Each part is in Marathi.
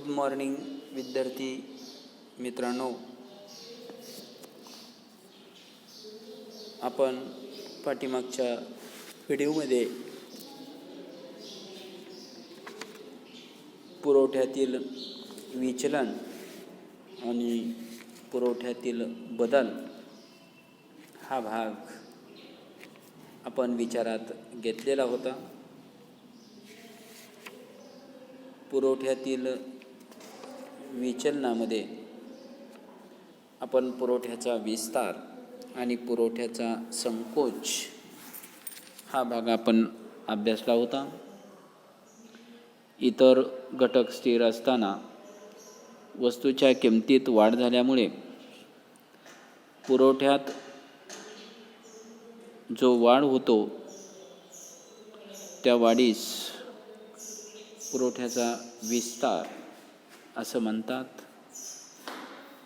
गुड मॉर्निंग विद्यार्थी मित्रांनो, आपण पाठीमागच्या व्हिडिओमध्ये पुरवठ्यातील विचलन आणि पुरवठ्यातील बदल हा भाग आपण विचारात घेतलेला होता. पुरवठ्यातील विचलनामध्ये आपण पुरवठ्याचा विस्तार आणि पुरवठ्याचा संकोच हा भाग आपण अभ्यासला होता. इतर घटक स्थिर असताना वस्तूच्या किमतीत वाढ झाल्यामुळे पुरवठ्यात जो वाढ होतो त्या वाढीस पुरवठ्याचा विस्तार असं म्हणतात.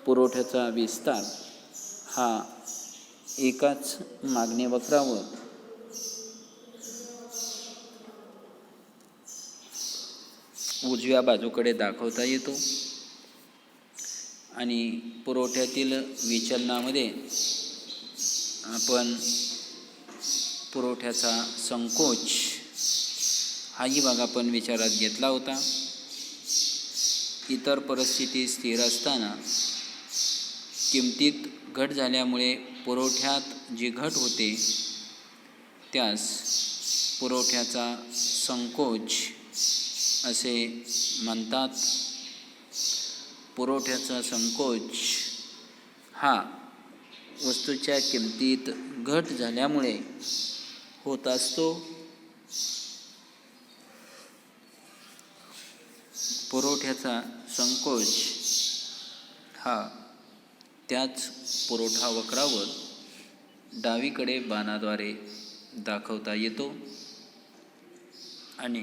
पुरवठ्याचा विस्तार हा एकाच मागणी वक्रावर उजव्या बाजूकडे दाखवता येतो आणि पुरवठ्यातील विचलनामध्ये आपण पुरवठ्याचा संकोच हाही भाग आपण विचारात घेतला होता. इतर परिस्थिती स्थिर असताना किमतीत घट झाल्यामुळे पुरवठ्यात जी घट होते त्यास पुरवठ्याचा संकोच असे म्हणतात. पुरवठ्याचा संकोच हा वस्तूच्या किमतीत घट झाल्यामुळे होत असतो. पुरवठ्याचा संकोच हा त्याच पुरवठा वक्रावर डावीकडे बाणाद्वारे दाखवता येतो आणि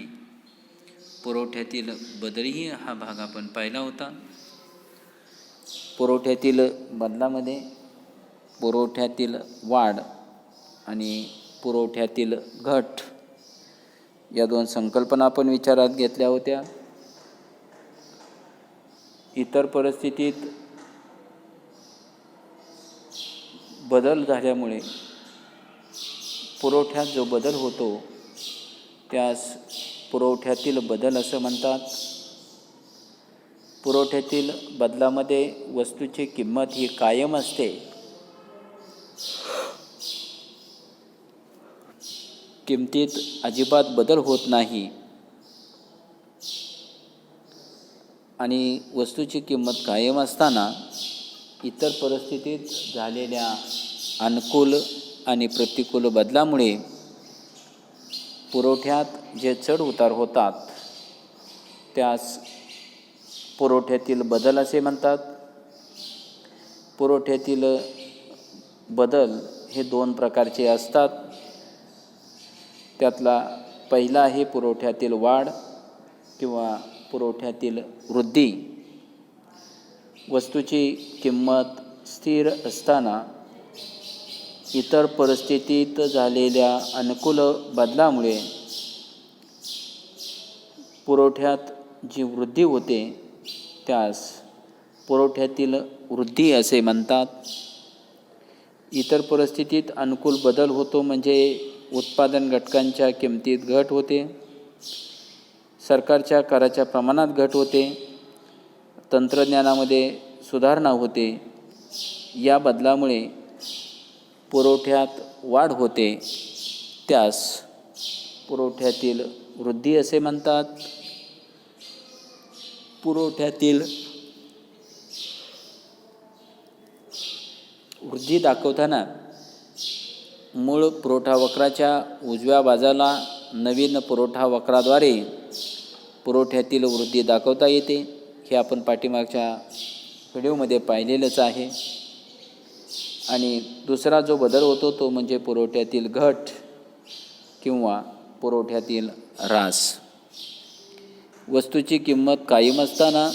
पुरवठ्यातील बदलही हा भाग आपण पाहिला होता. पुरवठ्यातील बदलामध्ये पुरवठ्यातील वाढ आणि पुरवठ्यातील घट या दोन संकल्पना आपण विचारात घेतल्या होत्या. इतर परिस्थितीत बदल झाल्यामुळे पुरवठ्यात जो बदल होतो त्यास पुरवठ्यातील बदल असं म्हणतात. पुरवठ्यातील बदलामध्ये वस्तूची किंमत ही कायम असते. किमतीत अजिबात बदल होत नाही आणि वस्तूची किंमत कायम असताना इतर परिस्थितीत झालेल्या अनुकूल आणि प्रतिकूल बदलामुळे पुरवठ्यात जे चढ उतार होतात त्यास पुरवठ्यातील बदल असे म्हणतात. पुरवठ्यातील बदल हे दोन प्रकारचे असतात. त्यातला पहिला आहे पुरवठ्यातील वाढ किंवा पुरवठ्यातील वृद्धी. वस्तूची किंमत स्थिर असताना इतर परिस्थितीत झालेल्या अनुकूल बदलामुळे पुरवठ्यात जी वृद्धी होते त्यास पुरवठ्यातील वृद्धी असे म्हणतात. इतर परिस्थितीत अनुकूल बदल होतो म्हणजे उत्पादन घटकांच्या किमतीत घट होते, सरकारच्या कराच्या प्रमाणात घट होते, तंत्रज्ञानामध्ये सुधारणा होते. या बदलामुळे पुरवठ्यात वाढ होते त्यास पुरवठ्यातील वृद्धी असे म्हणतात. पुरवठ्यातील वृद्धी दाखवताना मूळ पुरवठा वक्राच्या उजव्या बाजूला नवीन पुरवठा वक्राद्वारे पुरवठ्यातील वृद्धी दाखवता येते. हे आपण पाठीमागच्या व्हिडिओमध्ये पाहिलेलंच आहे. आणि दुसरा जो बदल होतो तो म्हणजे पुरवठ्यातील घट किंवा पुरवठ्यातील ह्रास. वस्तूची किंमत कायम असताना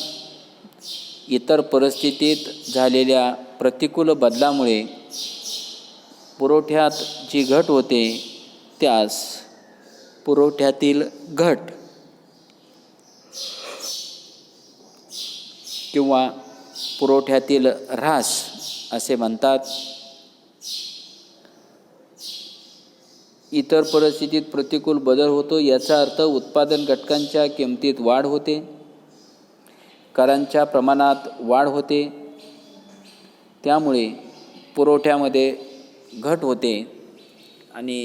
इतर परिस्थितीत झालेल्या प्रतिकूल बदलामुळे पुरवठ्यात जी घट होते त्यास पुरवठ्यातील घट किंवा पुरवठ्यातील ऱ्हास असे म्हणतात. इतर परिस्थितीत प्रतिकूल बदल होतो, याचा अर्थ उत्पादन घटकांच्या किमतीत वाढ होते, करांच्या प्रमाणात वाढ होते, त्यामुळे पुरवठ्यामध्ये घट होते आणि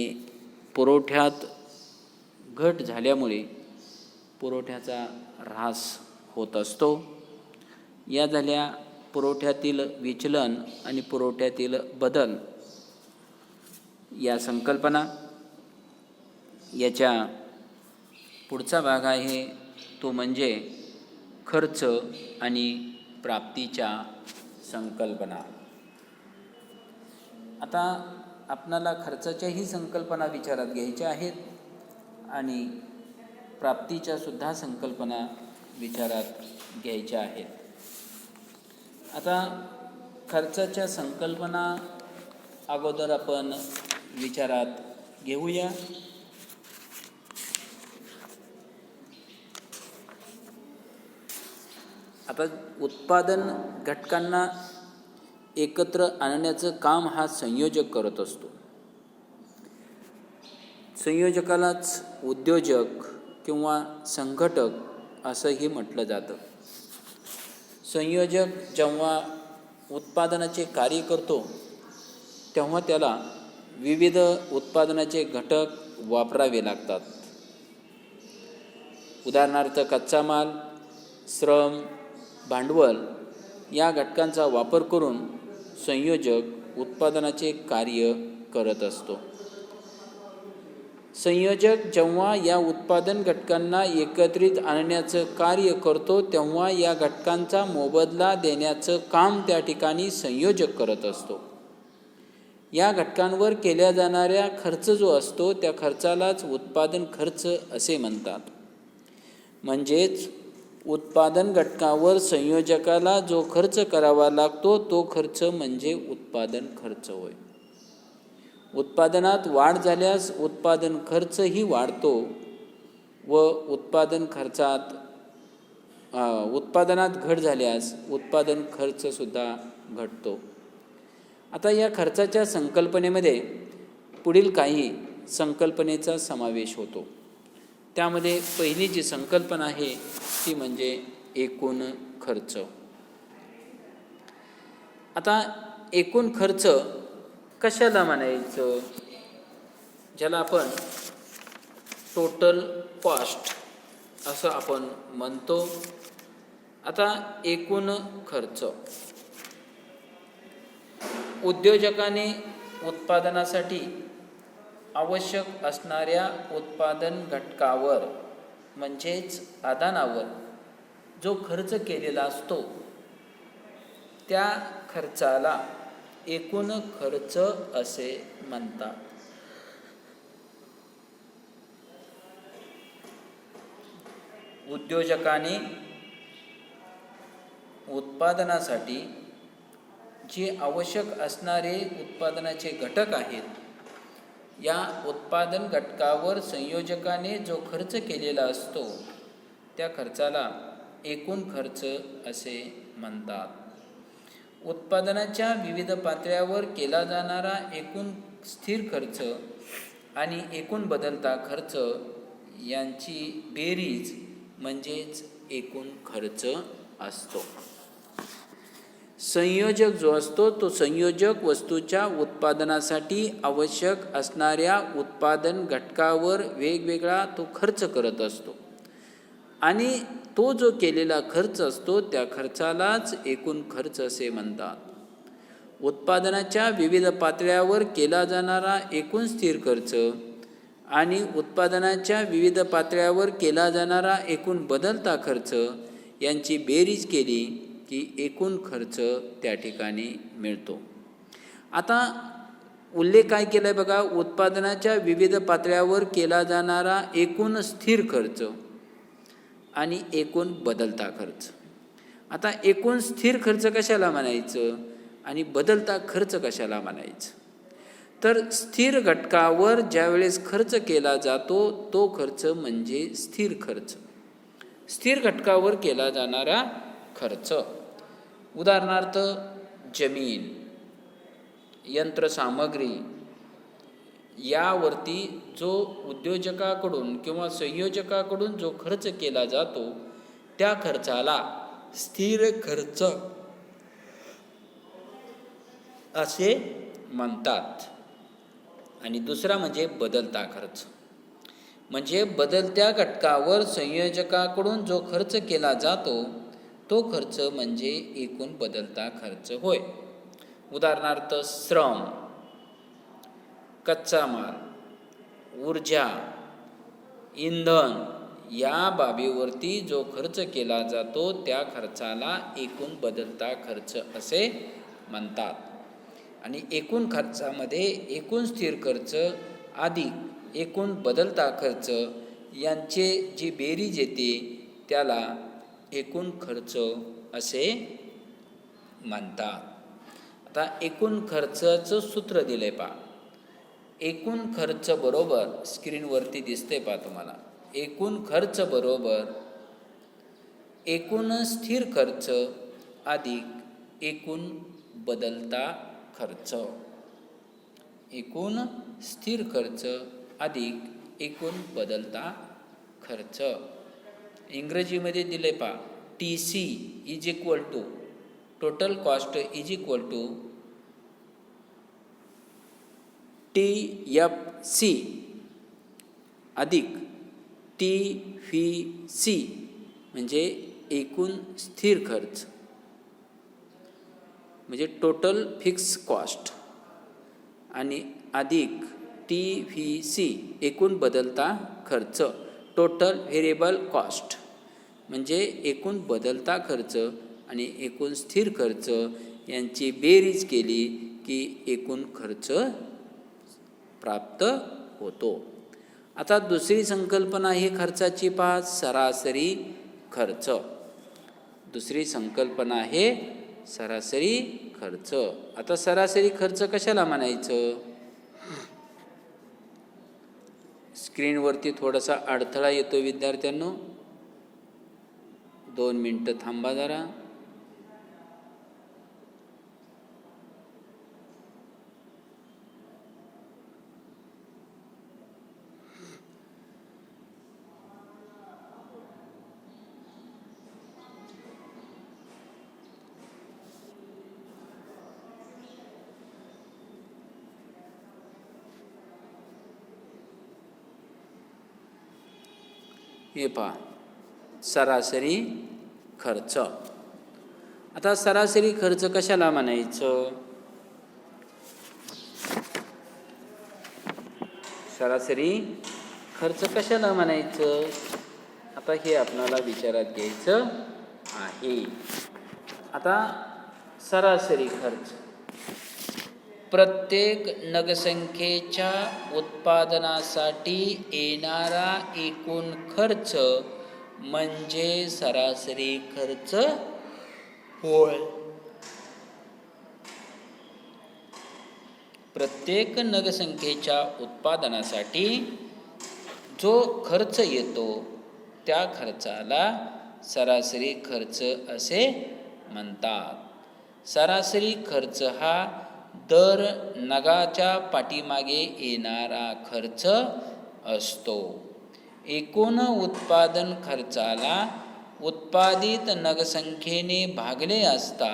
पुरवठ्यात घट झाल्यामुळे पुरवठ्याचा ऱ्हास होत असतो. या झाल्या पुरवठ्यातील विचलन आणि पुरवठ्यातील बदल या संकल्पना. याच्या पुढचा भाग आहे तो म्हणजे खर्च आणि प्राप्तीच्या संकल्पना. आता आपणाला खर्चाच्याही संकल्पना विचारात घ्यायच्या आहेत आणि प्राप्तीच्या सुद्धा संकल्पना विचारात घ्यायच्या आहेत. आता खर्चाच्या संकल्पना अगोदर आपण विचारात घेऊया. आता उत्पादन घटकांना एकत्र आणण्याचं काम हा संयोजक करत असतो. संयोजकालाच उद्योजक किंवा संघटक असंही म्हटलं जातं. संयोजक जेव्हा उत्पादनाचे कार्य करतो तेव्हा त्याला विविध उत्पादनाचे घटक वापरावे लागतात. उदाहरणार्थ कच्चा माल, श्रम, भांडवल या घटकांचा वापर करून संयोजक उत्पादनाचे कार्य करत असतो. संयोजक जेव्हा या उत्पादन घटकांना एकत्रित आणण्याचं कार्य करतो तेव्हा या घटकांचा मोबदला देण्याचं काम त्या ठिकाणी संयोजक करत असतो. या घटकांवर केल्या जाणाऱ्या खर्च जो असतो त्या खर्चालाच उत्पादन खर्च असे म्हणतात. म्हणजेच उत्पादन घटकावर संयोजकाला जो खर्च करावा लागतो तो खर्च म्हणजे उत्पादन खर्च होय. उत्पादनात वाढ झाल्यास उत्पादन खर्चही वाढतो व उत्पादनात घट झाल्यास उत्पादन खर्चसुद्धा घटतो. आता या खर्चाच्या संकल्पनेमध्ये पुढील काही संकल्पनेचा समावेश होतो. त्यामध्ये पहिली जी संकल्पना आहे ती म्हणजे एकूण खर्च. आता एकूण खर्च कशाला म्हणायचं? ज्याला आपण टोटल कॉस्ट असं आपण म्हणतो. आता एकूण खर्च उद्योजकाने उत्पादनासाठी आवश्यक असणाऱ्या उत्पादन घटकावर म्हणजेच आदानावर जो खर्च केलेला असतो त्या खर्चाला एकूण खर्च असे म्हणतात. उद्योजकाने उत्पादनासाठी जे आवश्यक असणारे उत्पादनाचे घटक आहेत या उत्पादन घटकावर संयोजकाने जो खर्च केलेला असतो त्या खर्चाला एकूण खर्च असे म्हणतात. उत्पादनाच्या विविध पातळ्यावर केला जाणारा एकूण स्थिर खर्च आणि एकूण बदलता खर्च यांची बेरीज म्हणजेच एकूण खर्च असतो. संयोजक जो असतो तो संयोजक वस्तूच्या उत्पादनासाठी आवश्यक असणाऱ्या उत्पादन घटकावर वेगवेगळा तो खर्च करत असतो आणि तो जो केलेला खर्च असतो त्या खर्चालाच एकूण खर्च असे म्हणतात. उत्पादनाच्या विविध पातळ्यावर केला जाणारा एकूण स्थिर खर्च आणि उत्पादनाच्या विविध पातळ्यावर केला जाणारा एकूण बदलता खर्च यांची बेरीज केली की एकूण खर्च त्या ठिकाणी मिळतो. आता उल्लेख काय केला आहे बघा, उत्पादनाच्या विविध पातळ्यावर केला जाणारा एकूण स्थिर खर्च आणि एकूण बदलता खर्च. आता एकूण स्थिर खर्च कशाला म्हणायचं आणि बदलता खर्च कशाला म्हणायचं? तर स्थिर घटकावर ज्यावेळेस खर्च केला जातो तो खर्च म्हणजे स्थिर खर्च. स्थिर घटकावर केला जाणारा खर्च. उदाहरणार्थ जमीन, यंत्रसामग्री यावरती जो उद्योजकाकडून किंवा संयोजकाकडून जो खर्च केला जातो त्या खर्चाला स्थिर खर्च असे म्हणतात. आणि दुसरा म्हणजे बदलता खर्च. म्हणजे बदलत्या घटकावर संयोजकाकडून जो खर्च केला जातो तो खर्च म्हणजे एकूण बदलता खर्च होय. उदाहरणार्थ श्रम, कच्चा माल, ऊर्जा, इंधन या बाबीवरती जो खर्च केला जातो त्या खर्चाला एकूण बदलता खर्च असे म्हणतात. आणि एकूण खर्चामध्ये एकूण स्थिर खर्च अधिक एकूण बदलता खर्च यांचे जी बेरीज येते त्याला एकूण खर्च असे म्हणतात. आता एकूण खर्चाचं सूत्र दिलंय पहा. एकूण खर्च बरोबर, स्क्रीनवरती दिसतंय पहा तुम्हाला, एकूण खर्च बरोबर एकूण स्थिर खर्च अधिक एकूण बदलता खर्च. एकूण स्थिर खर्च अधिक एकूण बदलता खर्च. इंग्रजीमध्ये दिले पहा, TC is equal to total cost is equal to TFC अधिक TVC म्हणजे एकूण स्थिर खर्च म्हणजे टोटल फिक्स कॉस्ट आणि अधिक TVC एकूण बदलता खर्च टोटल व्हेरिएबल कॉस्ट म्हणजे एकूण बदलता खर्च आणि एकूण स्थिर खर्च यांची बेरीज केली की एकूण खर्च प्राप्त होतो. आता दुसरी संकल्पना आहे खर्चाची पहा, सरासरी खर्च. दुसरी संकल्पना आहे सरासरी खर्च. आता सरासरी खर्च कशाला म्हणायचं? स्क्रीनवरती थोडासा अडथळा येतो विद्यार्थ्यांनो, 2 मिनिटं थांबा जरा. हे पहा, सरासरी खर्च. आता सरासरी खर्च कशाला म्हणायचं? सरासरी खर्च कशाला म्हणायचं? आता हे आपल्याला विचारात घ्यायचं आहे. आता सरासरी खर्च प्रत्येक नगसंख्येच्या उत्पादनासाठी येणारा एकूण खर्च म्हणजे सरासरी खर्च होय. प्रत्येक नगसंख्येच्या उत्पादनासाठी जो खर्च येतो त्या खर्चाला सरासरी खर्च असे म्हणतात. सरासरी खर्च हा दर नगाच्या पाठीमागे येणारा खर्च असतो. एकूण उत्पादन खर्चाला उत्पादित नगसंख्येने भागले असता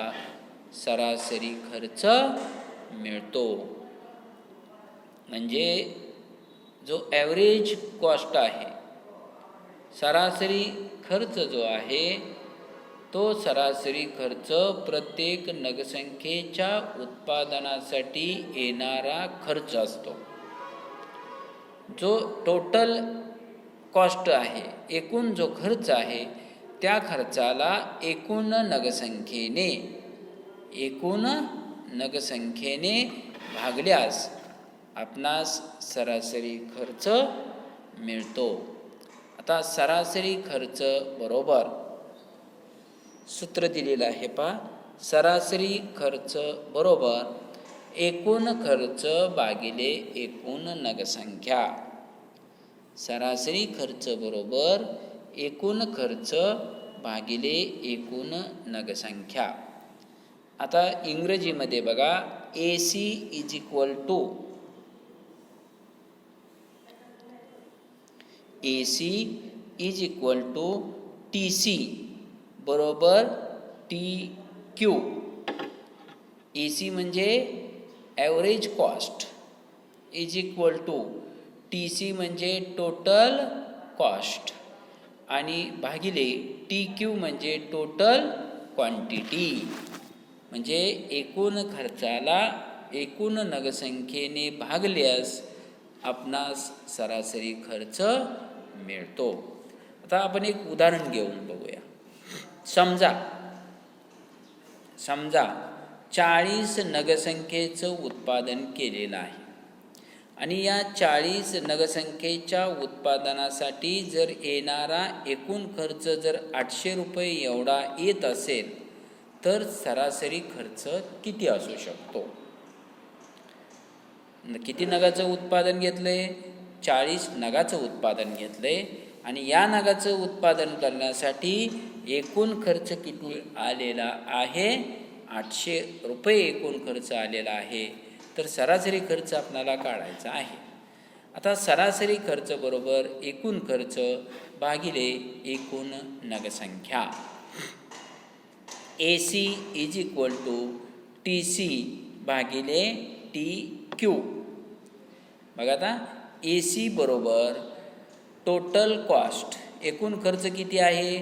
सरासरी खर्च मिळतो. म्हणजे जो ॲव्हरेज कॉस्ट आहे, सरासरी खर्च जो आहे तो सरासरी खर्च प्रत्येक नगसंख्येच्या उत्पादनासाठी येणारा खर्च असतो. जो टोटल कॉस्ट आहे, एकूण जो खर्च आहे त्या खर्चाला एकूण नगसंख्येने भागल्यास आपणास सरासरी खर्च मिळतो. आता सरासरी खर्च बरोबर सूत्र दिलेलं आहे पहा. सरासरी खर्च बरोबर एकूण खर्च भागिले एकूण नगसंख्या. सरासरी खर्च बरोबर एकूण खर्च भागिले एकूण नगसंख्या. आता इंग्रजीमध्ये बघा AC is equal to TC बरोबर TQ. AC म्हणजे average cost is equal to TC म्हणजे टोटल कॉस्ट आणि भागिले TQ म्हणजे टोटल क्वांटिटी. म्हणजे एकूण खर्चाला एकूण नगसंख्येने भागल्यास आपणास सरासरी खर्च मिळतो. आता आपण एक उदाहरण घेऊन बघूया. समजा 40 नगसंख्येचं उत्पादन केलेलं आहे आणि या 40 नगसंख्येच्या उत्पादनासाठी जर येणारा एकूण खर्च जर 800 रुपये एवढा येत असेल तर सरासरी खर्च किती असू शकतो? किती नगाचं उत्पादन घेतलंय? 40 नगाचं उत्पादन घेतलंय आणि या नगाचं उत्पादन करण्यासाठी एकूण खर्च किती आलेला आहे? 800 रुपये एकूण खर्च आलेला आहे. तर सरासरी खर्च आपल्याला काढायचा आहे. आता सरासरी खर्च बरोबर एकूण खर्च भागिले एकूण नगसंख्या. AC is equal to TC भागिले TQ. बघा आता AC बरोबर टोटल कॉस्ट, एकूण खर्च किती आहे?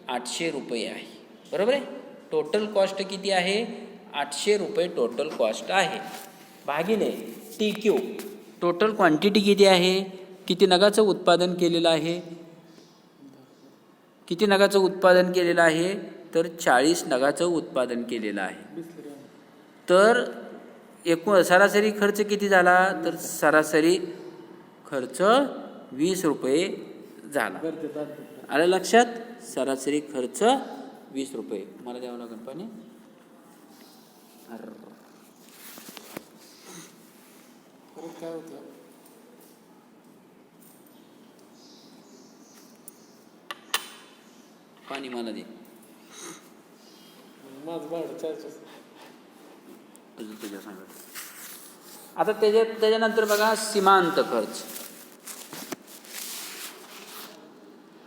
800 रुपये आहे. बरोबर आहे. टोटल कॉस्ट किती आहे? 800 रुपये टोटल कॉस्ट आहे. भागिले TQ, टोटल क्वांटिटी किती आहे? किती नगाचं उत्पादन केलेलं आहे? किती नगाचं उत्पादन केलेलं आहे? तर 40 नगाचं उत्पादन केलेलं आहे. तर एकूण सरासरी खर्च किती झाला? तर सरासरी खर्च 20 रुपये झाला. आलं लक्षात? सरासरी खर्च 20 रुपये. मला द्यावं लागेल पाणी. काय होतं? पाणी मला दे. तुझ्या सांगत. आता त्याच्यानंतर बघा सीमांत खर्च.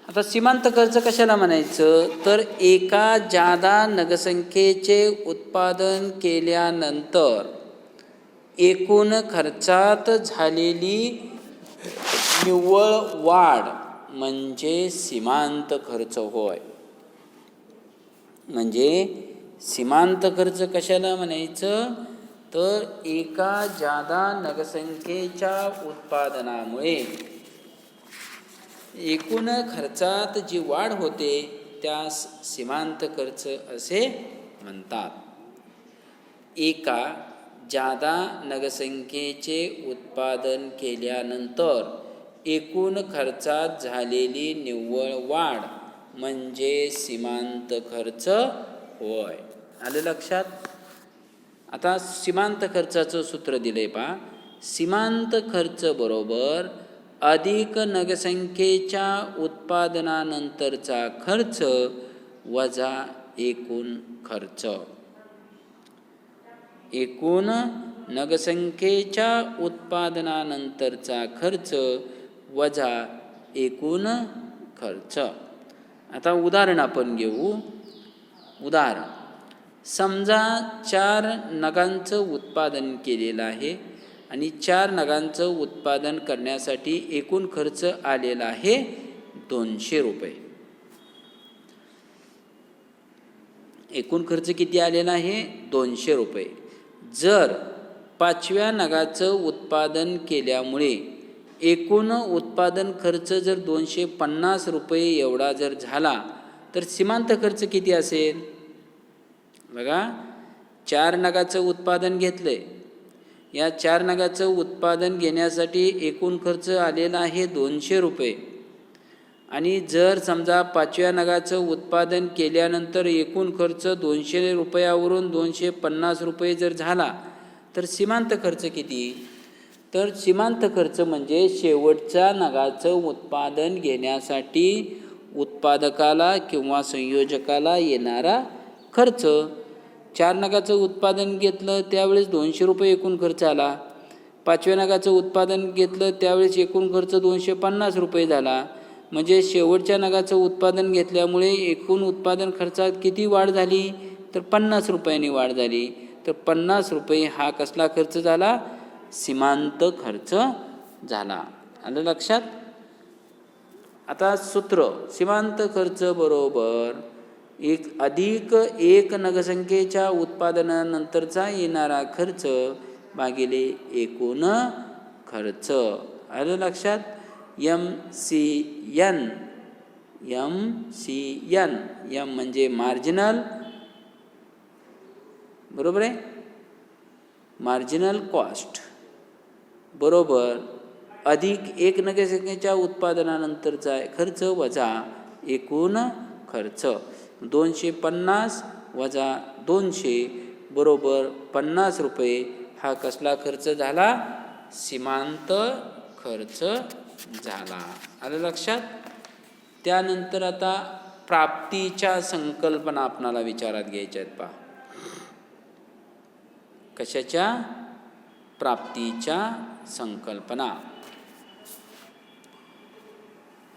आता सीमांत खर्च कशाला म्हणायचं? तर एका जादा नगसंख्येचे उत्पादन केल्यानंतर एकूण खर्चात झालेली निव्वळ वाढ म्हणजे सीमांत खर्च होय. म्हणजे सीमांत खर्च कशाला म्हणायचं? तर एका जादा नगसंख्येच्या उत्पादनामुळे एकूण खर्चात जी वाढ होते त्यास सीमांत खर्च असे म्हणतात. एका जादा नगसंख्येचे उत्पादन केल्यानंतर एकूण खर्चात झालेली निव्वळ वाढ म्हणजे सीमांत खर्च होय. आलं लक्षात? आता सीमांत खर्चाचं सूत्र दिलंय पहा. सीमांत खर्च बरोबर अधिक नगसंख्येच्या उत्पादनानंतरचा खर्च वजा एकूण खर्च. एकूण नगसंख्येच्या उत्पादनानंतरचा खर्च वजा एकूण खर्च. आता उदाहरण आपण घेऊ. उदाहरण, समजा 4 नगांचं उत्पादन केलेलं आहे आणि 4 नगांचं उत्पादन करण्यासाठी एकूण खर्च आलेला आहे 200 रुपये. एकूण खर्च किती आलेला आहे? 200 रुपये. जर 5व्या नगाचं उत्पादन केल्यामुळे एकूण उत्पादन खर्च जर 250 रुपये एवढा जर झाला तर सीमांत खर्च किती असेल? बघा, 4 नगाचं उत्पादन घेतलंय. या 4 नगाचं उत्पादन घेण्यासाठी एकूण खर्च आलेला आहे 200 रुपये आणि जर समजा 5व्या नगाचं उत्पादन केल्यानंतर एकूण खर्च 200 रुपयावरून 250 रुपये जर झाला तर सीमांत खर्च किती? तर सीमांत खर्च म्हणजे शेवटच्या नगाचं उत्पादन घेण्यासाठी उत्पादकाला किंवा संयोजकाला येणारा खर्च. 4 नगाचं उत्पादन घेतलं त्यावेळेस 200 रुपये एकूण खर्च आला. 5व्या नगाचं उत्पादन घेतलं त्यावेळेस एकूण खर्च 250 रुपये झाला. म्हणजे शेवटच्या नगाचं उत्पादन घेतल्यामुळे एकूण उत्पादन खर्चात किती वाढ झाली? तर 50 रुपयांनी वाढ झाली. तर 50 रुपये हा कसला खर्च झाला? सीमांत खर्च झाला. आलं लक्षात? आता सूत्र, सीमांत खर्च बरोबर अधिक एक नगसंख्येच्या उत्पादनानंतरचा येणारा खर्च भागिले एकूण खर्च. आलं लक्षात? MCN. M म्हणजे मार्जिनल, बरोबर आहे, मार्जिनल कॉस्ट बरोबर अधिक एक नगरसंख्येच्या उत्पादनानंतरचा खर्च वजा एकूण खर्च. 250 वजा 200 बरोबर 50 रुपये हा कसला खर्च झाला? सीमांत खर्च झाला. आलं लक्षात? त्यानंतर आता प्राप्तीच्या संकल्पना आपणाला विचारात घ्यायच्या आहेत. पहा, कशाच्या? प्राप्तीच्या संकल्पना.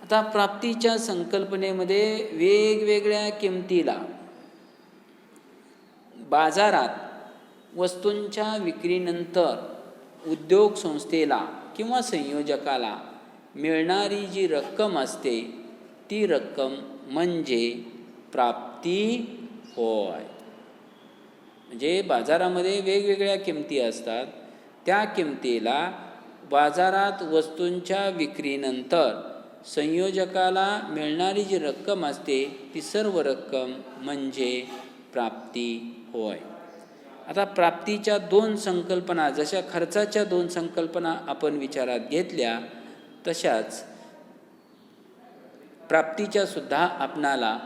आता प्राप्तीच्या संकल्पनेमध्ये वेगवेगळ्या किमतीला बाजारात वस्तूंच्या विक्रीनंतर उद्योग संस्थेला किंवा संयोजकाला मिळणारी जी रक्कम असते ती रक्कम म्हणजे प्राप्ती होय. म्हणजे बाजारामध्ये वेगवेगळ्या किमती असतात, त्या किमतीला बाजारात वस्तूंच्या विक्रीनंतर संयोजकाला मिळणारी जी रक्कम असते ती सर्व रक्कम म्हणजे प्राप्ती होय. आता प्राप्तीच्या 2 संकल्पना, जशा खर्चाच्या 2 संकल्पना आपण विचारात घेतल्या तशाच प्राप्तीच्या सुद्धा आपणाला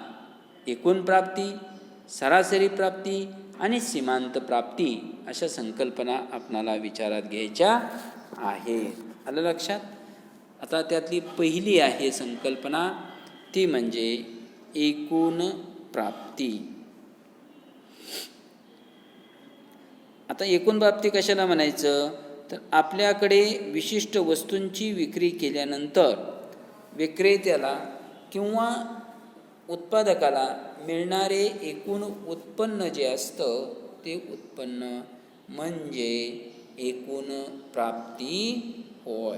एकूण प्राप्ती, सरासरी प्राप्ती आणि सीमांत प्राप्ती अशा संकल्पना आपणाला विचारात घ्यायच्या आहेत. आलं लक्षात? आता त्यातली पहिली आहे संकल्पना ती म्हणजे एकूण प्राप्ती. आता एकूण प्राप्ती कशाला म्हणायचं? तर आपल्याकडे विशिष्ट वस्तूंची विक्री केल्यानंतर विक्रेत्याला किंवा उत्पादकाला मिळणारे एकूण उत्पन्न जे असतं ते उत्पन्न म्हणजे एकूण प्राप्ती होय.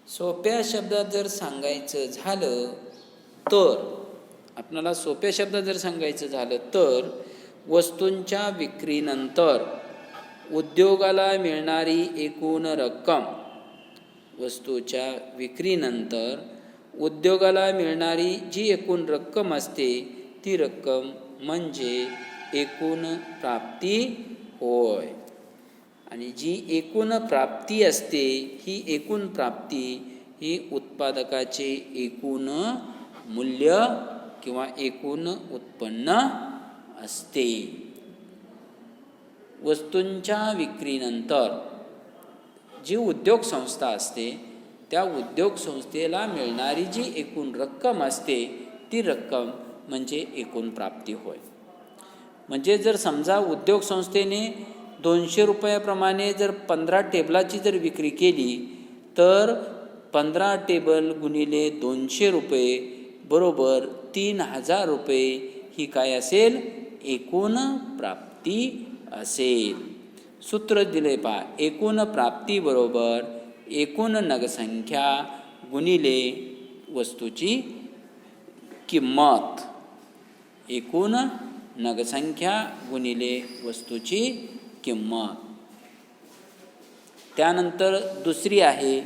सोप्या शब्दात जर सांगायचं झालं तर, आपल्याला सोप्या शब्दात जर सांगायचं झालं तर वस्तूंच्या विक्रीनंतर उद्योगाला मिळणारी एकूण रक्कम, वस्तूच्या विक्रीनंतर उद्योगाला मिळणारी जी एकूण रक्कम असते ती रक्कम म्हणजे एकूण प्राप्ती होय. आणि जी एकूण प्राप्ती असते ही एकूण प्राप्ती ही उत्पादकाचे एकूण मूल्य किंवा एकूण उत्पन्न असते. वस्तूंच्या विक्रीनंतर जी उद्योग संस्था असते त्या उद्योग संस्थेला मिळणारी जी एकूण रक्कम असते ती रक्कम म्हणजे एकूण प्राप्ती होय. म्हणजे जर समजा उद्योग संस्थेने 200 रुपयाप्रमाणे जर 15 टेबलाची जर विक्री केली तर 15 टेबल गुणिले 200 रुपये बरोबर 3000 रुपये ही काय असेल? एकूण प्राप्ती असेल. सूत्र दिले पहा, एकूण प्राप्ती बरोबर एकूण नगसंख्या गुणिले वस्तूची किंमत. एकूण नगसंख्या गुणिले वस्तूची किंमत. त्यानंतर दुसरी आहे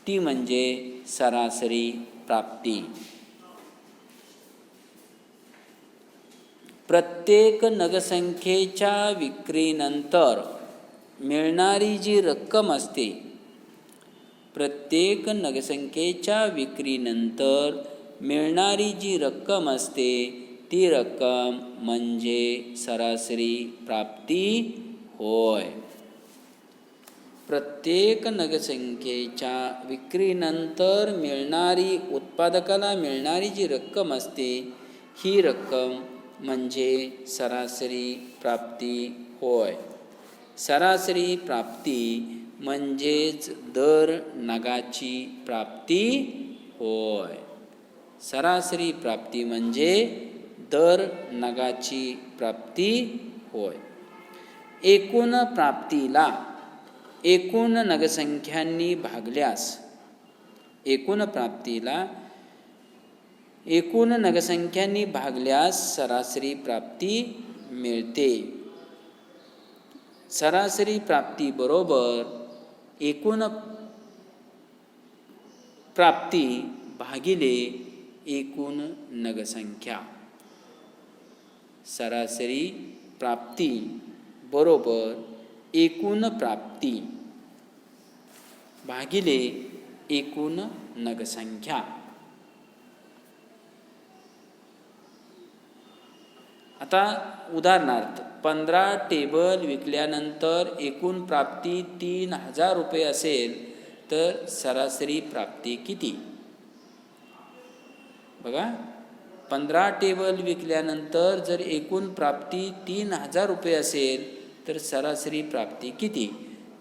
ती म्हणजे सरासरी प्राप्ती. प्रत्येक नगसंख्येच्या विक्रीनंतर मिळणारी जी रक्कम असते, प्रत्येक नगसंख्येच्या विक्रीनंतर मिळणारी जी रक्कम असते ती रक्कम म्हणजे सरासरी प्राप्ती होय. प्रत्येक नगसंख्येच्या विक्रीनंतर मिळणारी उत्पादकाला मिळणारी जी रक्कम असते ही रक्कम म्हणजे सरासरी प्राप्ती होय. सरासरी प्राप्ती म्हणजेच दर नगाची प्राप्ती होय. सरासरी प्राप्ती म्हणजे दर नगाची प्राप्ती होय. एकूण प्राप्तीला एकूण नगसंख्यांनी भागल्यास एकूण प्राप्तीला एकूण नगसंख्यांनी भागल्यास सरासरी प्राप्ती मिळते. सरासरी प्राप्ती बरोबर एकूण प्राप्ती भागिले एकूण नगसंख्या. सरासरी प्राप्ती बरोबर एकूण प्राप्ती भागिले एकूण नगसंख्या. आता उदाहरणार्थ 15 टेबल विकल्यानंतर एकूण प्राप्ती 3,000 रुपये असेल तर सरासरी प्राप्ती किती? बघा, 15 टेबल विकल्यानंतर जर एकूण प्राप्ती 3,000 रुपये असेल तर सरासरी प्राप्ती किती?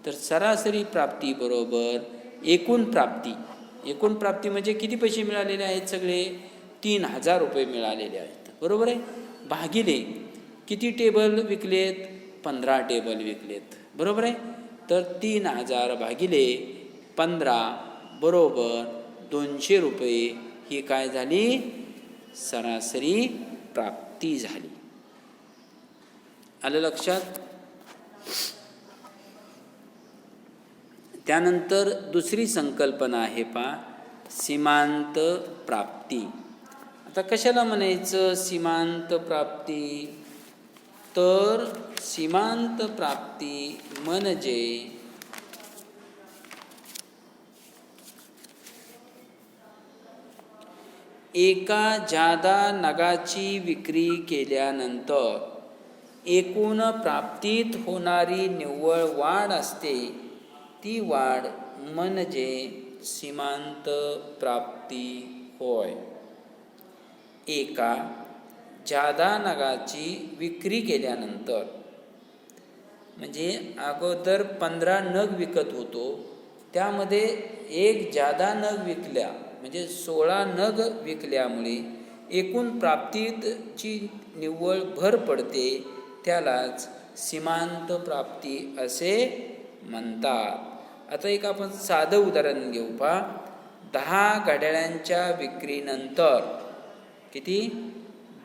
तर सरासरी प्राप्ती बरोबर एकूण प्राप्ती. एकूण प्राप्ती म्हणजे किती पैसे मिळालेले आहेत? सगळे 3,000 रुपये मिळालेले आहेत, बरोबर आहे. भागिले किती टेबल विकलेत? 15 टेबल विकलेत, बरोबर आहे. तर 3,000 भागिले 15 बरोबर 200 रुपये ही काय झाली? सरासरी प्राप्ती झाली. आलं लक्षात? त्यानंतर दुसरी संकल्पना आहे पहा, सीमांत प्राप्ती. आता कशाला म्हणायचं सीमांत प्राप्ती? तर सीमांत प्राप्ती म्हणजे एका जादा नगाची विक्री केल्यानंतर एकूण प्राप्तीत होणारी निव्वळ वाढ असते ती वाढ म्हणजे सीमांत प्राप्ती होय. एका जादा नगाची विक्री केल्यानंतर म्हणजे अगोदर 15 नग विकत होतो, त्यामध्ये एक जादा नग विकल्या म्हणजे 16 नग विकल्यामुळे एकूण प्राप्तीची निव्वळ भर पडते, त्यालाच सीमांत प्राप्ती असे म्हणतात. आता एक आपण साधं उदाहरण घेऊ पहा. 10 घड्याळांच्या विक्रीनंतर किती?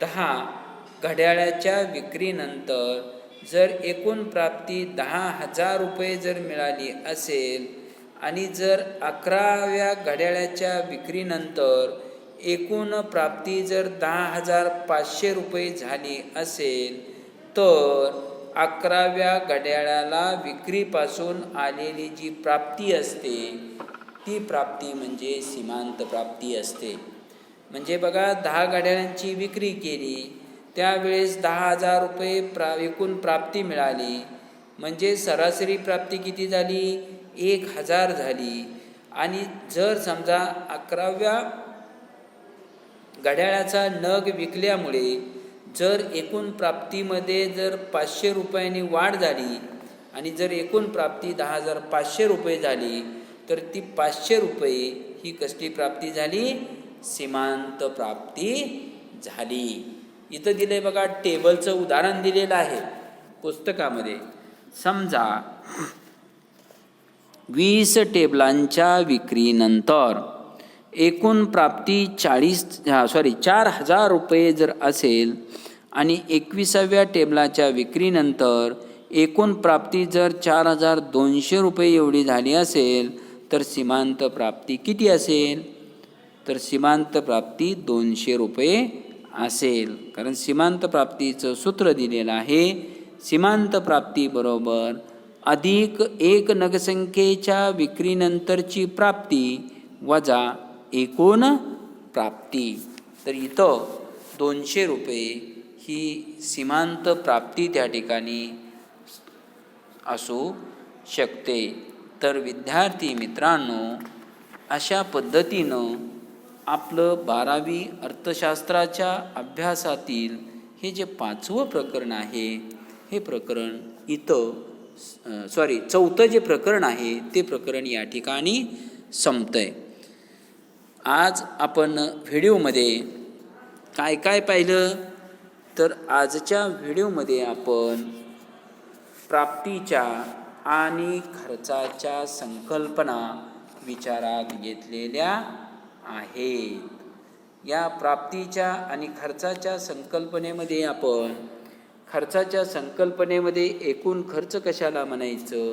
10 घड्याळाच्या विक्रीनंतर जर एकूण प्राप्ती 10,000 रुपये जर मिळाली असेल आणि जर 11व्या घड्याळाच्या विक्रीनंतर एकूण प्राप्ती जर 10,500 रुपये झाली असेल तर 11व्या घड्याळाला विक्रीपासून आलेली जी प्राप्ती असते ती प्राप्ती म्हणजे सीमांत प्राप्ती असते. म्हणजे बघा, 10 घड्याळांची विक्री केली, त्यावेळेस 10,000 रुपये एकूण प्राप्ती मिळाली, म्हणजे सरासरी प्राप्ती किती झाली? 1,000 झाली. आणि जर समजा 11व्या घड्याळाचा नग विकल्यामुळे जर एकूण प्राप्तीमध्ये जर 500 रुपयांनी वाढ झाली आणि जर एकूण प्राप्ती 10,500 रुपये झाली तर ती 500 रुपये ही कसली प्राप्ती झाली? सीमांत प्राप्ती झाली. इथं दिलंय बघा, टेबलचं उदाहरण दिलेलं आहे पुस्तकामध्ये. समजा 20 टेबलांच्या विक्रीनंतर एकूण प्राप्ती 4,000 रुपये जर असेल आणि 21व्या टेबलाच्या विक्रीनंतर एकूण प्राप्ती जर 4,200 रुपये एवढी झाली असेल तर सीमांत प्राप्ती किती असेल? तर सीमांत प्राप्ती 200 रुपये असेल. कारण सीमांत प्राप्तीचं सूत्र दिलेलं आहे, सीमांत प्राप्ती बरोबर अधिक एक नगसंख्येच्या विक्रीनंतरची प्राप्ती वजा एकूण प्राप्ती. तर इथं 200 रुपये ही सीमांत प्राप्ती त्या ठिकाणी असू शकते. तर विद्यार्थी मित्रांनो, अशा पद्धतीनं आपलं 12वी अर्थशास्त्राच्या अभ्यासातील हे जे 5वं प्रकरण आहे, हे प्रकरण चौथं जे प्रकरण आहे ते प्रकरण या ठिकाणी संपतंय. आज आपण व्हिडिओमध्ये काय काय पाहिलं, तर आजच्या व्हिडिओमध्ये आपण प्राप्तीच्या आणि खर्चाच्या संकल्पना विचारात घेतलेल्या आहेत. या प्राप्तीच्या आणि खर्चाच्या संकल्पनेमध्ये आपण खर्चाच्या संकल्पनेमध्ये एकूण खर्च कशाला म्हणायचं,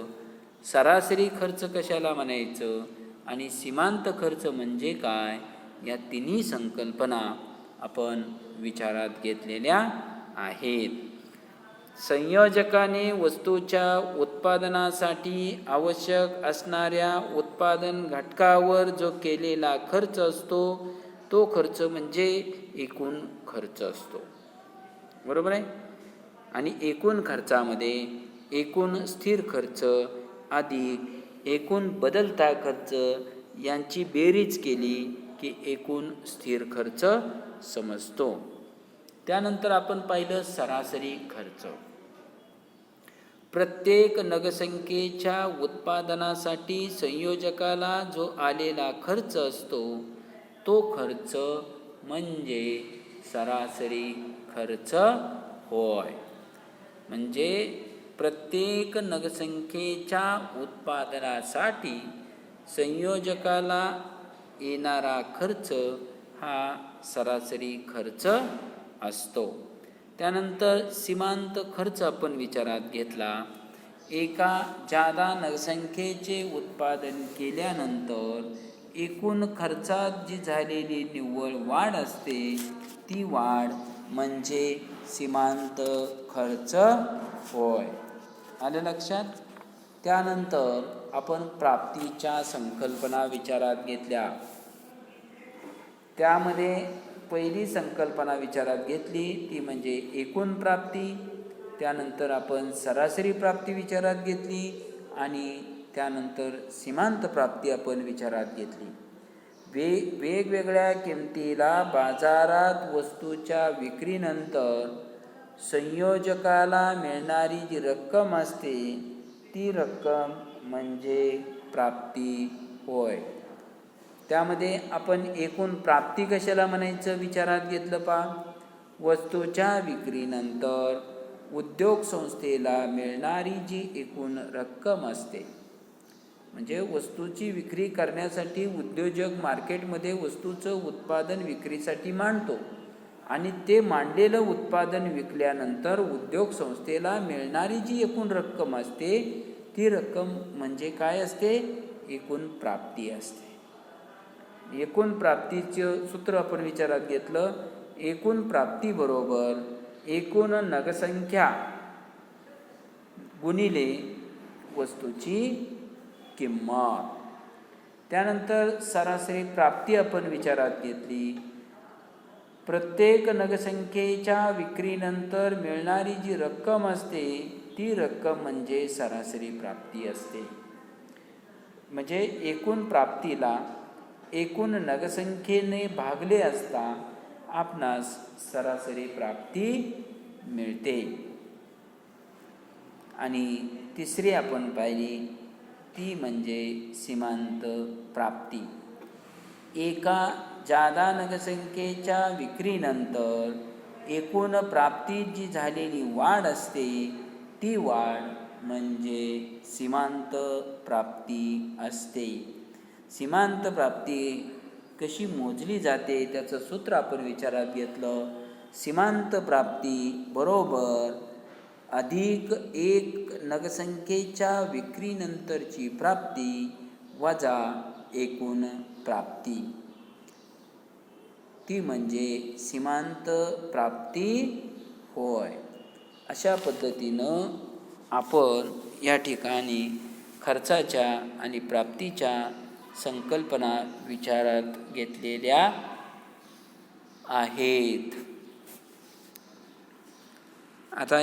सरासरी खर्च कशाला म्हणायचं आणि सीमांत खर्च म्हणजे काय, या तिन्ही संकल्पना आपण विचारात घेतलेल्या आहेत. संयोजकाने वस्तूच्या उत्पादनासाठी आवश्यक असणाऱ्या उत्पादन घटकावर जो केलेला खर्च असतो तो खर्च म्हणजे एकूण खर्च असतो. बरोबर आहे. आणि एकूण खर्चामध्ये एकूण स्थिर खर्च अधिक एकूण बदलता खर्च यांची बेरीज केली की एकूण स्थिर खर्च समजतो. त्यानंतर आपण पाहिलं सरासरी खर्च. प्रत्येक नगसंख्येच्या उत्पादनासाठी संयोजकाला जो आलेला खर्च असतो तो खर्च म्हणजे सरासरी खर्च होय. म्हणजे प्रत्येक नगसंख्येच्या उत्पादनासाठी संयोजकाला येणारा खर्च हा सरासरी खर्च असतो. त्यानंतर सीमांत खर्च आपण विचारात घेतला. एका जादा नगसंख्येचे उत्पादन केल्यानंतर एकूण खर्चात जी झालेली निव्वळ वाढ असते ती वाढ म्हणजे सीमांत खर्च होय. आलं लक्षात. त्यानंतर आपण प्राप्तीच्या संकल्पना विचारात घेतल्या. त्यामध्ये पहिली संकल्पना विचारात घेतली ती म्हणजे एकूण प्राप्ती. त्यानंतर आपण सरासरी प्राप्ती विचारात घेतली आणि त्यानंतर सीमांत प्राप्ती आपण विचारात घेतली. वेगवेगळ्या किमतीला बाजारात वस्तूच्या विक्रीनंतर संयोजकाला मिळणारी जी रक्कम असते ती रक्कम म्हणजे प्राप्ती होय. त्यामध्ये आपण एकूण प्राप्ती कशाला म्हणायचं विचारात घेतलं पहा. वस्तूच्या विक्रीनंतर उद्योग संस्थेला मिळणारी जी एकूण रक्कम असते, म्हणजे वस्तूची विक्री करण्यासाठी उद्योजक मार्केटमध्ये वस्तूचं उत्पादन विक्रीसाठी मांडतो आणि ते मांडलेलं उत्पादन विकल्यानंतर उद्योग संस्थेला मिळणारी जी एकूण रक्कम असते ती रक्कम म्हणजे काय असते, एकूण प्राप्ती असते. एकूण प्राप्तीचं सूत्र आपण विचारात घेतलं. एकूण प्राप्ती बरोबर एकूण नगसंख्या गुणिले वस्तूची किंमत. त्यानंतर सरासरी प्राप्ती आपण विचारात घेतली. प्रत्येक नगसंख्येच्या विक्रीनंतर मिळणारी जी रक्कम असते ती रक्कम म्हणजे सरासरी प्राप्ती असते. म्हणजे एकूण प्राप्तीला एकूण नगसंख्येने भागले असता आपणास सरासरी प्राप्ती मिळते. आणि तिसरी आपण पाहिली ती म्हणजे सीमांत प्राप्ती. एका जादा नगसंख्येच्या विक्रीनंतर एकूण प्राप्तीत जी झालेली वाढ असते ती वाढ म्हणजे सीमांत प्राप्ती असते. सीमांत प्राप्ती कशी मोजली जाते त्याचं सूत्र आपण विचारात घेतलं. सीमांत प्राप्ती बरोबर अधिक एक नगसंख्येच्या विक्रीनंतरची प्राप्ती वजा एकूण प्राप्ती, ती म्हणजे सीमांत प्राप्ती होय. अशा पद्धतीनं आपण या ठिकाणी खर्चाच्या आणि प्राप्तीच्या संकल्पना विचारात घेतलेल्या आहेत. आता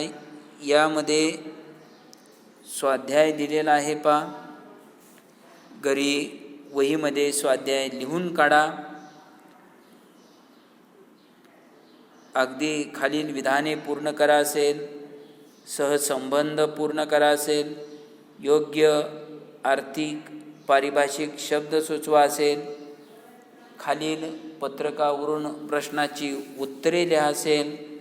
यामध्ये स्वाध्याय दिलेला आहे पहा. घरी वहीमध्ये स्वाध्याय लिहून काढा. अगदी खालील विधाने पूर्ण करा असेल, सहसंबंध पूर्ण करा असेल, योग्य आर्थिक पारिभाषिक शब्द सुचवा असेल, खालील पत्रकावरून प्रश्नाची उत्तरे लिहा असेल,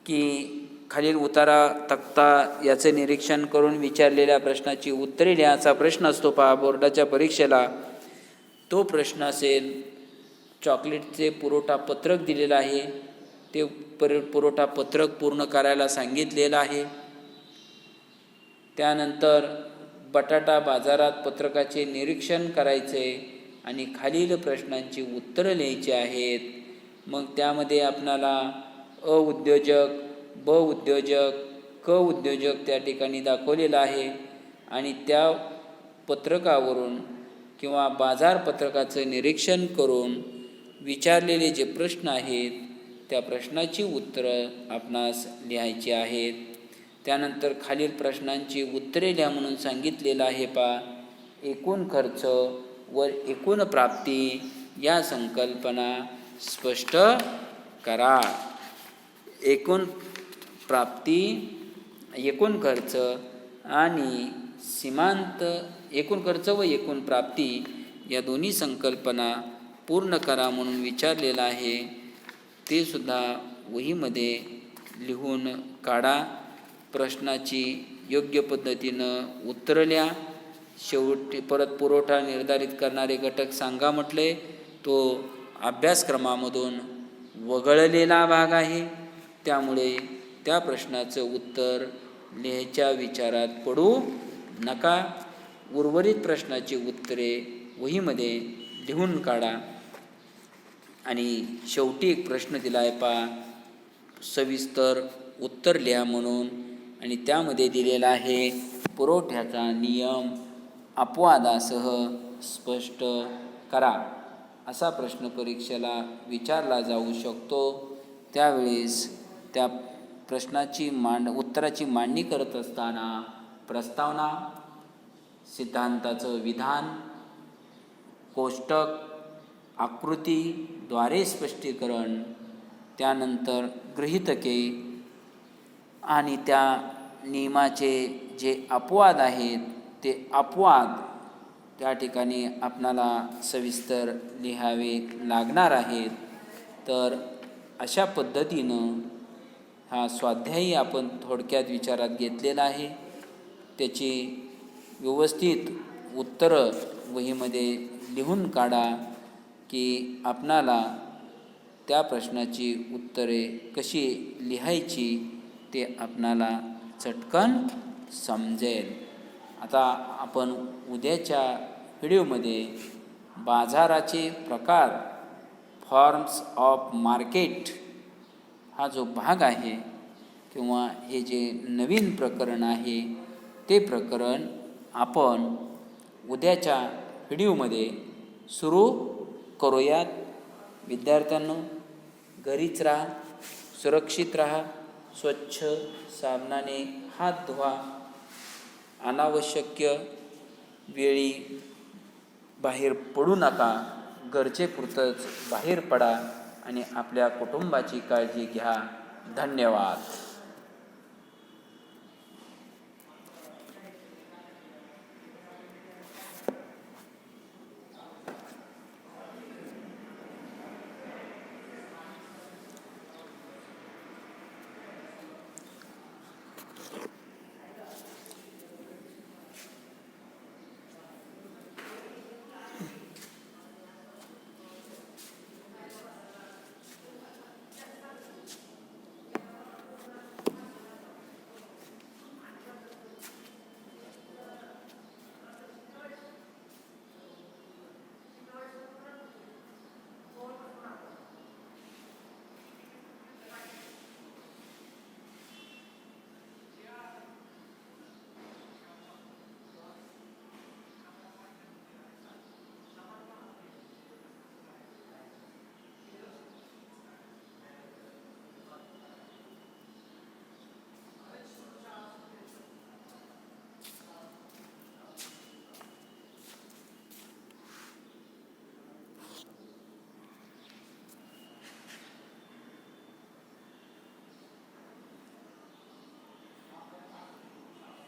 की खालील उतारा तक्ता याचे निरीक्षण करून विचारलेल्या प्रश्नाची उत्तरे लिहा असा प्रश्न असतो पहा बोर्डाच्या परीक्षेला. तो प्रश्न असेल, चॉकलेटचे पुरवठा पत्रक दिलेलं आहे, ते पुरवठा पत्रक पूर्ण करायला सांगितलेलं आहे. त्यानंतर बटाटा बाजारात पत्रकाचे निरीक्षण करायचे आणि खालील प्रश्नांची उत्तरं लिहायची आहेत. मग त्यामध्ये आपणाला अ उद्योजक, ब उद्योजक, क उद्योजक त्या ठिकाणी दाखवलेला आहे आणि त्या पत्रकावरून किंवा बाजार पत्रकाचं निरीक्षण करून विचारलेले जे प्रश्न आहेत त्या प्रश्नाची उत्तरं आपणास लिहायची आहेत. त्यानंतर खालील प्रश्नांची उत्तरे लिहा म्हणून सांगितलेलं आहे पहा. एकूण खर्च व एकूण प्राप्ती या संकल्पना स्पष्ट करा. एकूण प्राप्ती, एकूण खर्च आणि सीमांत, एकूण खर्च व एकूण प्राप्ती या दोन्ही संकल्पना पूर्ण करा म्हणून विचारलेलं आहे. ते सुद्धा वहीमध्ये लिहून काढा. प्रश्नाची योग्य पद्धतीनं उत्तरं लिहा. शेवटी परत पुरवठा निर्धारित करणारे घटक सांगा म्हटले. तो अभ्यासक्रमामधून वगळलेला भाग आहे, त्यामुळे त्या प्रश्नाचं उत्तर लिहायच्या विचारात पडू नका. उर्वरित प्रश्नाची उत्तरे वहीमध्ये लिहून काढा. आणि शेवटी एक प्रश्न दिला आहे पहा, सविस्तर उत्तर लिहा म्हणून, आणि त्यामध्ये दिलेला आहे पुरवठ्याचा नियम अपवादासह स्पष्ट करा. असा प्रश्न परीक्षेला विचारला जाऊ शकतो. त्यावेळेस त्या प्रश्नाची उत्तराची मांडणी करत असताना प्रस्तावना, सिद्धांताचं विधान, कोष्टक, आकृतीद्वारे स्पष्टीकरण, त्यानंतर गृहीतके आणि त्या नियमाचे जे अपवाद आहेत ते अपवाद त्या ठिकाणी आपणाला सविस्तर लिहावे लागणार आहेत. तर अशा पद्धतीनं हा स्वाध्यायी आपण थोडक्यात विचारात घेतलेला आहे. त्याची व्यवस्थित उत्तरं वहीमध्ये लिहून काढा की आपणाला त्या प्रश्नाची उत्तरे कशी लिहायची ते आपणाला चटकन समजेल. आता आपण उद्याच्या व्हिडिओमध्ये बाजाराचे प्रकार, फॉर्म्स ऑफ मार्केट हा जो भाग आहे किंवा हे जे नवीन प्रकरण आहे ते प्रकरण आपण उद्याच्या व्हिडिओमध्ये सुरू करूयात. विद्यार्थ्यांनो, घरीच राहा, सुरक्षित राहा, स्वच्छ साबणाने हात धुवा, अनावश्यक वेळी बाहेर पडू नका, गरजेपुरतंच बाहेर पडा आणि आपल्या कुटुंबाची काळजी घ्या. धन्यवाद.